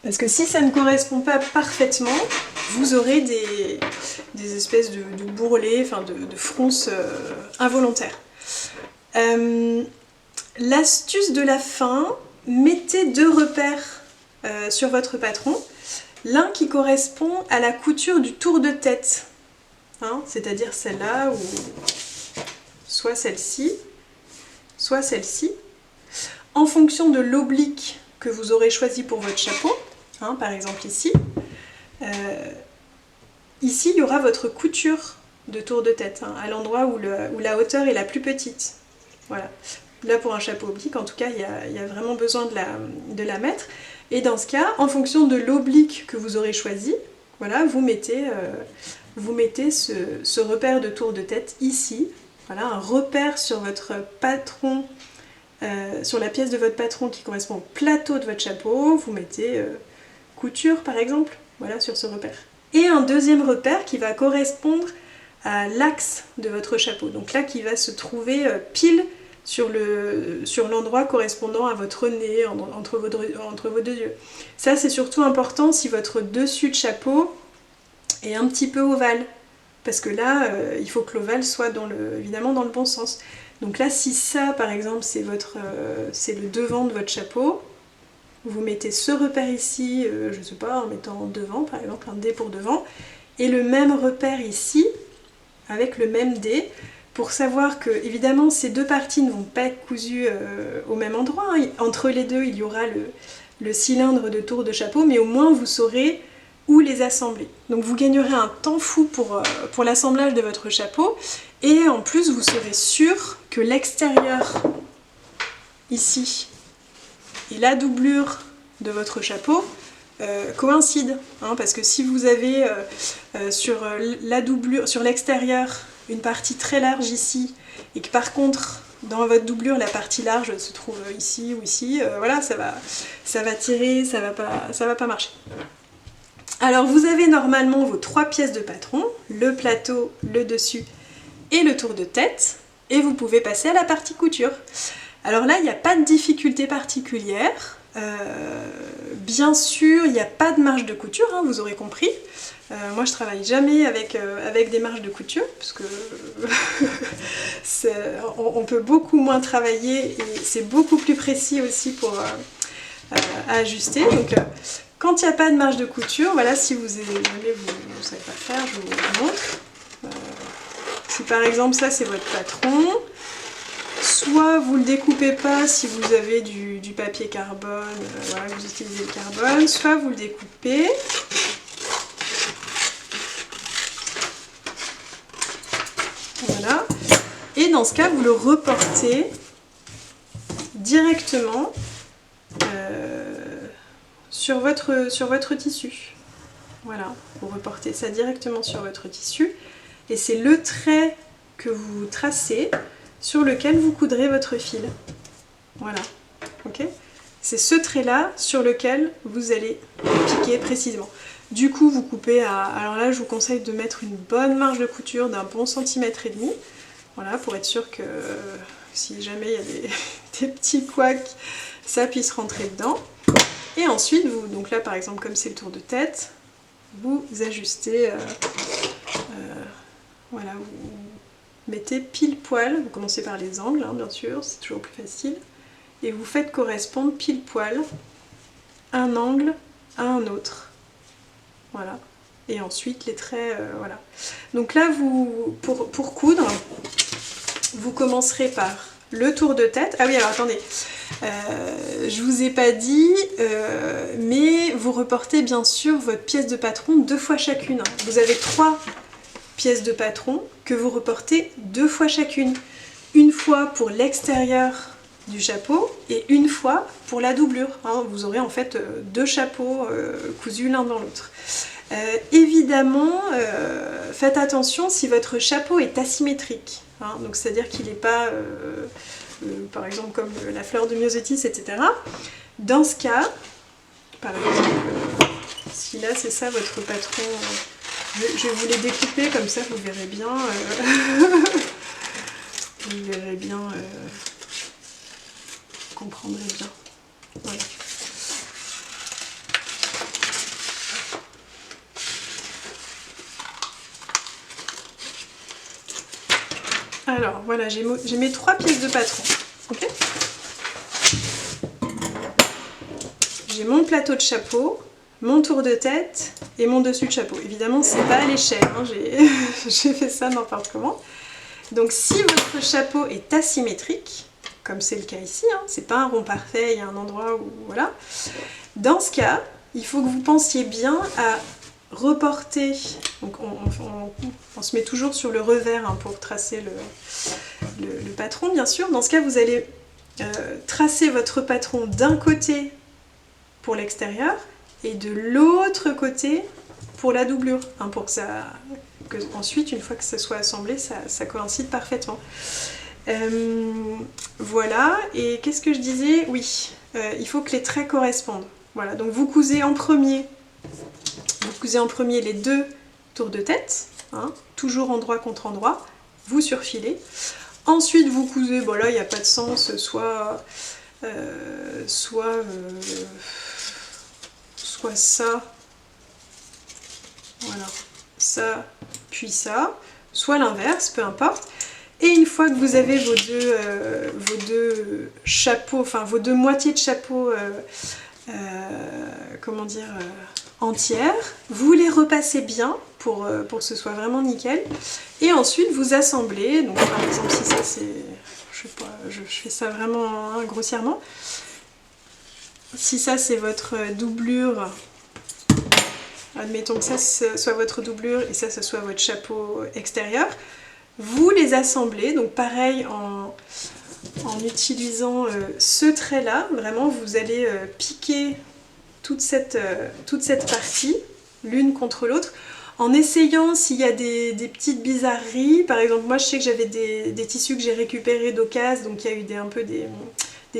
Parce que si ça ne correspond pas parfaitement, vous aurez des espèces de bourrelets, enfin de fronces involontaires. L'astuce de la fin, mettez 2 repères sur votre patron. L'un qui correspond à la couture du tour de tête, hein, c'est-à-dire celle-là ou soit celle-ci, soit celle-ci. En fonction de l'oblique que vous aurez choisi pour votre chapeau, hein, par exemple ici, ici il y aura votre couture de tour de tête, hein, à l'endroit où la hauteur est la plus petite. Voilà. Là pour un chapeau oblique, en tout cas, il y a vraiment besoin de la mettre. Et dans ce cas, en fonction de l'oblique que vous aurez choisi, voilà, vous mettez ce repère de tour de tête ici. Voilà, un repère sur votre patron, sur la pièce de votre patron qui correspond au plateau de votre chapeau. Vous mettez couture par exemple, voilà, sur ce repère. Et un deuxième repère qui va correspondre à l'axe de votre chapeau. Donc là, qui va se trouver pile sur l'endroit correspondant à votre nez, entre vos deux yeux. Ça, c'est surtout important si votre dessus de chapeau est un petit peu ovale. Parce que là, il faut que l'ovale soit évidemment dans le bon sens. Donc là, si ça, par exemple, c'est le devant de votre chapeau, vous mettez ce repère ici, je ne sais pas, en mettant devant, par exemple, un dé pour devant, et le même repère ici, avec le même dé, pour savoir que, évidemment, ces deux parties ne vont pas être cousues au même endroit. Hein. Entre les deux, il y aura le cylindre de tour de chapeau, mais au moins vous saurez où les assembler. Donc vous gagnerez un temps fou pour l'assemblage de votre chapeau, et en plus vous serez sûr que l'extérieur, ici, et la doublure de votre chapeau coïncident. Hein, parce que si vous avez sur l'extérieur une partie très large ici, et que par contre dans votre doublure la partie large se trouve ici ou ici, voilà, ça va tirer, ça va pas marcher. Alors vous avez normalement vos 3 pièces de patron, le plateau, le dessus et le tour de tête, et vous pouvez passer à la partie couture. Alors là, il n'y a pas de difficulté particulière. Bien sûr, il n'y a pas de marge de couture, hein, vous aurez compris. Moi, je travaille jamais avec des marges de couture, parce que on peut beaucoup moins travailler, et c'est beaucoup plus précis aussi pour à ajuster. Donc, quand il n'y a pas de marge de couture, voilà, si vous ne savez pas faire, je vous montre. Si par exemple ça c'est votre patron, soit vous ne le découpez pas si vous avez du papier carbone, voilà, vous utilisez le carbone, soit vous le découpez. Voilà. Et dans ce cas, vous le reportez directement sur votre tissu. Voilà, vous reportez ça directement sur votre tissu. Et c'est le trait que vous tracez sur lequel vous coudrez votre fil. Voilà, ok ? C'est ce trait-là sur lequel vous allez piquer précisément. Du coup, vous coupez à... Alors là, je vous conseille de mettre une bonne marge de couture d'un bon centimètre et demi. Voilà, pour être sûr que si jamais il y a des petits couacs, ça puisse rentrer dedans. Et ensuite, donc là, par exemple, comme c'est le tour de tête, vous ajustez... voilà, vous mettez pile poil, vous commencez par les angles, hein, bien sûr, c'est toujours plus facile, et vous faites correspondre pile poil un angle à un autre. Voilà. Et ensuite les traits, voilà. Donc là, pour coudre, vous commencerez par le tour de tête. Ah oui, alors attendez, je vous ai pas dit, mais vous reportez bien sûr votre pièce de patron 2 fois chacune. Vous avez 3 pièces de patron que vous reportez 2 fois chacune. Une fois pour l'extérieur du chapeau et une fois pour la doublure. Hein, vous aurez en fait 2 chapeaux cousus l'un dans l'autre. Évidemment, faites attention si votre chapeau est asymétrique. Hein, donc c'est-à-dire qu'il n'est pas, par exemple, comme la fleur de myosotis, etc. Dans ce cas, par exemple, si là c'est ça votre patron... Je vais vous les découper comme ça, vous verrez bien. Vous verrez bien, vous comprendrez bien. Voilà. Alors voilà, j'ai mes 3 pièces de patron. Ok. J'ai mon plateau de chapeau, mon tour de tête et mon dessus de chapeau. Évidemment, c'est pas à l'échelle, hein, j'ai fait ça n'importe comment. Donc si votre chapeau est asymétrique, comme c'est le cas ici, hein, c'est pas un rond parfait, il y a un endroit où... voilà. Dans ce cas, il faut que vous pensiez bien à reporter, donc on se met toujours sur le revers hein, pour tracer le patron bien sûr. Dans ce cas, vous allez tracer votre patron d'un côté pour l'extérieur et de l'autre côté pour la doublure, hein, pour que ensuite, une fois que ça soit assemblé, ça coïncide parfaitement. Voilà, et qu'est-ce que je disais? Oui, il faut que les traits correspondent. Voilà, donc vous cousez en premier les 2 tours de tête, hein, toujours endroit contre endroit, vous surfilez. Ensuite vous cousez, bon là il n'y a pas de sens, soit ça, voilà, ça, puis ça, soit l'inverse, peu importe. Et une fois que vous avez vos deux chapeaux, enfin vos 2 moitiés de chapeau, comment dire, entières, vous les repassez bien pour que ce soit vraiment nickel. Et ensuite vous assemblez, donc par exemple si ça c'est, je sais pas, je fais ça vraiment hein, grossièrement. Si ça c'est votre doublure, admettons que ça soit votre doublure et ça soit votre chapeau extérieur, vous les assemblez, donc pareil en utilisant ce trait là, vraiment vous allez piquer toute cette partie l'une contre l'autre, en essayant s'il y a des petites bizarreries. Par exemple moi je sais que j'avais des tissus que j'ai récupérés d'occasion, donc il y a eu un peu des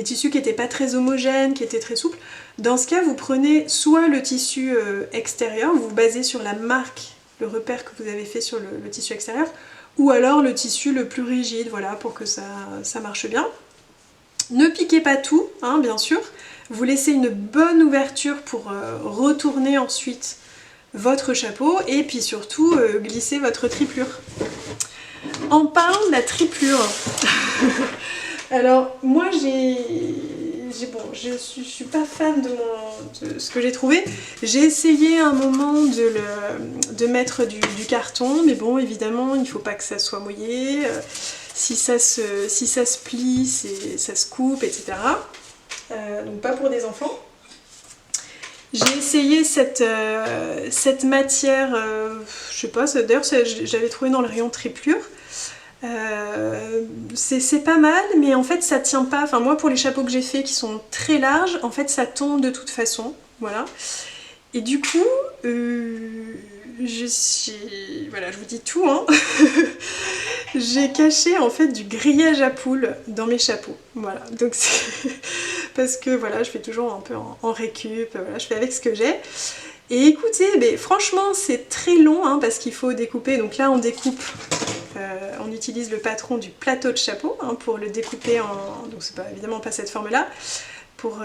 tissus qui n'étaient pas très homogènes, qui étaient très souples. Dans ce cas, vous prenez soit le tissu extérieur, vous vous basez sur la marque, le repère que vous avez fait sur le tissu extérieur, ou alors le tissu le plus rigide, voilà, pour que ça marche bien. Ne piquez pas tout, hein, bien sûr. Vous laissez une bonne ouverture pour retourner ensuite votre chapeau, et puis surtout glisser votre triplure. En parlant de la triplure, alors moi je suis pas fan de ce que j'ai trouvé. J'ai essayé à un moment de mettre du carton, mais bon évidemment il faut pas que ça soit mouillé. Si ça se plie, ça se coupe, etc. Donc pas pour des enfants. J'ai essayé cette matière, je sais pas, d'ailleurs j'avais trouvé dans le rayon triplure. C'est pas mal, mais en fait ça tient pas. Enfin moi pour les chapeaux que j'ai fait qui sont très larges, en fait ça tombe de toute façon, voilà. Et du coup, voilà, je vous dis tout, hein. J'ai caché en fait du grillage à poules dans mes chapeaux, voilà. Donc c'est parce que voilà, je fais toujours un peu en récup, voilà, je fais avec ce que j'ai. Et écoutez, mais franchement c'est très long hein, parce qu'il faut découper. Donc là on découpe, on utilise le patron du plateau de chapeau hein, pour le découper en... Donc c'est évidemment pas cette forme là, pour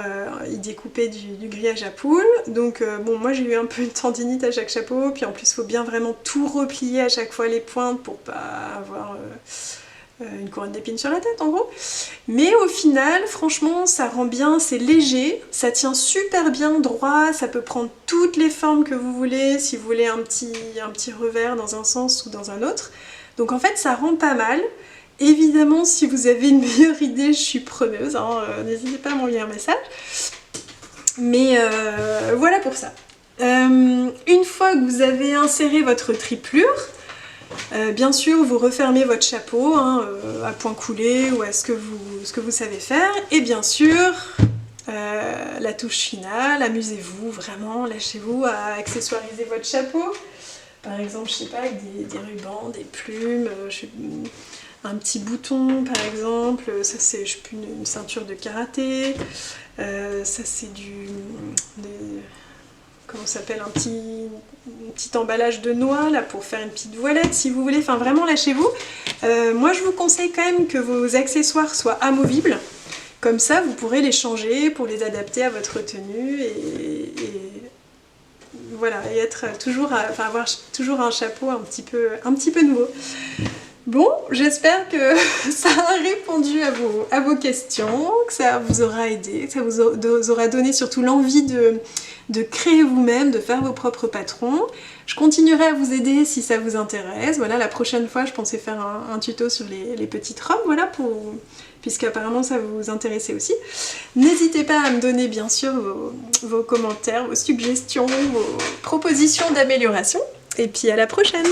y découper du grillage à poules. Donc bon, moi j'ai eu un peu une tendinite à chaque chapeau, puis en plus il faut bien vraiment tout replier à chaque fois les pointes pour pas avoir une couronne d'épines sur la tête en gros. Mais au final, franchement, ça rend bien, c'est léger, ça tient super bien droit, ça peut prendre toutes les formes que vous voulez, si vous voulez un petit revers dans un sens ou dans un autre. Donc en fait, ça rend pas mal. Évidemment, si vous avez une meilleure idée, je suis preneuse, hein, n'hésitez pas à m'envoyer un message. Mais voilà pour ça. Une fois que vous avez inséré votre triplure, bien sûr, vous refermez votre chapeau hein, à point coulé ou à ce que vous savez faire. Et bien sûr, la touche finale, amusez-vous vraiment, lâchez-vous à accessoiriser votre chapeau. Par exemple, je sais pas, avec des rubans, des plumes, un petit bouton par exemple, ça c'est une ceinture de karaté, ça c'est comment ça s'appelle, un petit emballage de noix là pour faire une petite voilette si vous voulez, enfin vraiment lâchez-vous. Moi je vous conseille quand même que vos accessoires soient amovibles, comme ça vous pourrez les changer pour les adapter à votre tenue et voilà, et être toujours, avoir toujours un chapeau un petit peu nouveau. Bon, j'espère que ça a répondu à vos questions, que ça vous aura aidé, que ça vous aura donné surtout l'envie de créer vous-même, de faire vos propres patrons. Je continuerai à vous aider si ça vous intéresse. Voilà, la prochaine fois, je pensais faire un tuto sur les petites robes, voilà, puisqu'apparemment ça vous intéressait aussi. N'hésitez pas à me donner bien sûr vos commentaires, vos suggestions, vos propositions d'amélioration. Et puis à la prochaine!